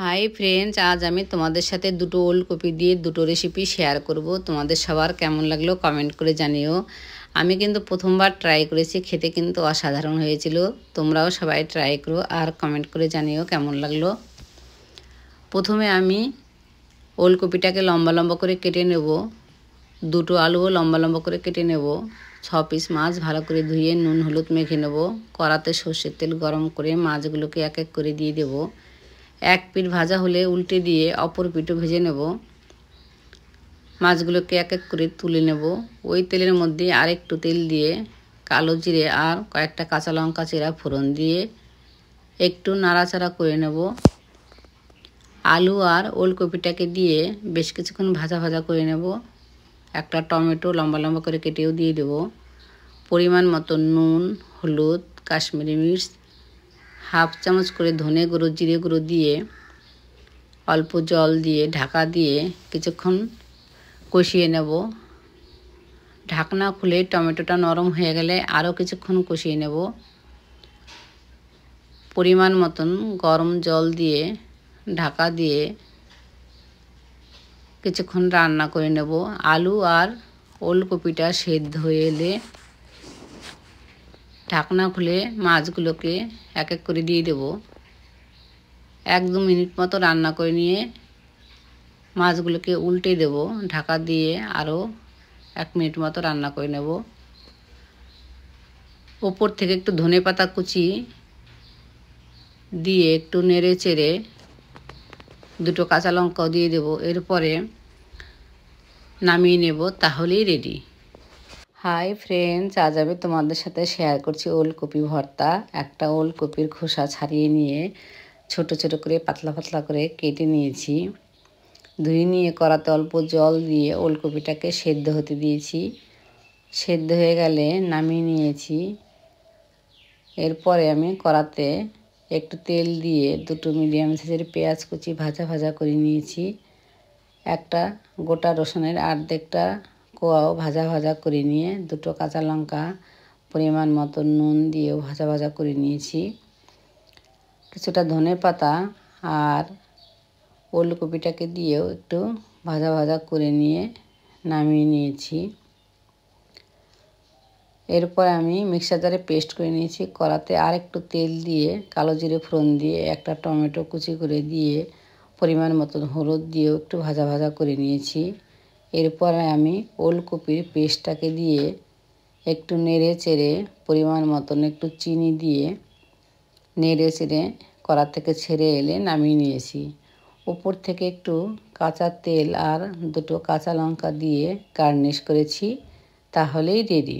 Hi friends, আজ আমি তোমাদের সাথে দুটো ওলকপি দিয়ে দুটো রেসিপি শেয়ার করব। তোমাদের সবার কেমন লাগলো কমেন্ট করে জানিও। আমি কিন্তু প্রথমবার ট্রাই করেছি, খেতে কিন্তু অসাধারণ হয়েছিল। তোমরাও সবাই ট্রাই করো আর কমেন্ট করে জানিও কেমন লাগলো। প্রথমে আমি ওলকপিটাকে লম্বা লম্বা করে কেটে নেব। দুটো আলুও লম্বা লম্বা করে কেটে নেব। 6 পিস মাছ ভালো করে ধুয়ে নুন হলুদ মেখে নেব। কড়াতে সর্ষের তেল গরম করে মাছগুলোকে এক এক করে দিয়ে দেব। এক পিঠ ভাজা হলে উল্টে দিয়ে অপর পিঠও ভেজে নেব। মাছগুলোকে এক এক করে তুলে নেব। ওই তেলের মধ্যে আরেকটু তেল দিয়ে কালো জিরে আর কয়েকটা কাঁচা লঙ্কা চেরা ফোড়ন দিয়ে একটু নাড়াচাড়া করে নেব। আলু আর ওলকপিটাকে দিয়ে বেশ কিছুক্ষণ ভাজা ভাজা করে নেব। একটা টমেটো লম্বা লম্বা করে কেটেও দিয়ে দেব। পরিমাণ মতো নুন, হলুদ, কাশ্মীরি মির্চ, হাফ চামচ করে ধনে গুঁড়ো, জিরে গুঁড়ো দিয়ে অল্প জল দিয়ে ঢাকা দিয়ে কিছুক্ষণ কষিয়ে নেব। ঢাকনা খুলে টমেটোটা নরম হয়ে গেলে আরও কিছুক্ষণ কষিয়ে নেব। পরিমাণ মতন গরম জল দিয়ে ঢাকা দিয়ে কিছুক্ষণ রান্না করে নেব। আলু আর ওলকপিটা সেদ্ধ হয়ে এলে ঢাকনা খুলে মাছগুলোকে এক এক করে দিয়ে দেব। 1-2 মিনিট মতো রান্না করে নিয়ে মাছগুলোকে উল্টে দেব। ঢাকা দিয়ে আরও 1 মিনিট মতো রান্না করে নেব। ওপর থেকে একটু ধনেপাতা কুচি দিয়ে একটু নেড়ে চেড়ে দুটো কাঁচা লঙ্কাও দিয়ে দেব। এরপরে নামিয়ে নেব, তাহলেই রেডি। হাই ফ্রেন্ডস, আজ আমি তোমাদের সাথে শেয়ার করছি ওলকপি ভর্তা। একটা ওলকপির খোসা ছাড়িয়ে নিয়ে ছোট ছোট করে পাতলা পাতলা করে কেটে নিয়েছি। ধুয়ে নিয়ে কড়াতে অল্প জল দিয়ে ওলকপিটাকে সেদ্ধ হতে দিয়েছি। সেদ্ধ হয়ে গেলে নামিয়ে নিয়েছি। এরপরে আমি কড়াতে একটু তেল দিয়ে দুটো মিডিয়াম সাইজের পেঁয়াজ কুচি ভাজা ভাজা করে নিয়েছি। একটা গোটা রসুনের অর্ধেকটা কোয়াও ভাজা ভাজা করে নিয়ে দুটো কাঁচা লঙ্কা পরিমাণ মতো নুন দিয়েও ভাজা ভাজা করে নিয়েছি। কিছুটা ধনেপাতা আর ওলকপিটাকে দিয়েও একটু ভাজা ভাজা করে নিয়ে নামিয়ে নিয়েছি। এরপর আমি মিক্সার জারে পেস্ট করে নিয়েছি। কড়াতে আর একটু তেল দিয়ে কালো জিরে ফোড়ন দিয়ে একটা টমেটো কুচি করে দিয়ে পরিমাণ মতন হলুদ দিয়েও একটু ভাজা ভাজা করে নিয়েছি। এরপরে আমি ওলকপির পেস্টটাকে দিয়ে একটু নেড়ে চেড়ে পরিমাণ মতন একটু চিনি দিয়ে নেড়ে চেড়ে কড়া থেকে ছেড়ে এলে নামিয়ে নিয়েছি। উপর থেকে একটু কাঁচা তেল আর দুটো কাঁচা লঙ্কা দিয়ে গার্নিশ করেছি, তাহলেই রেডি।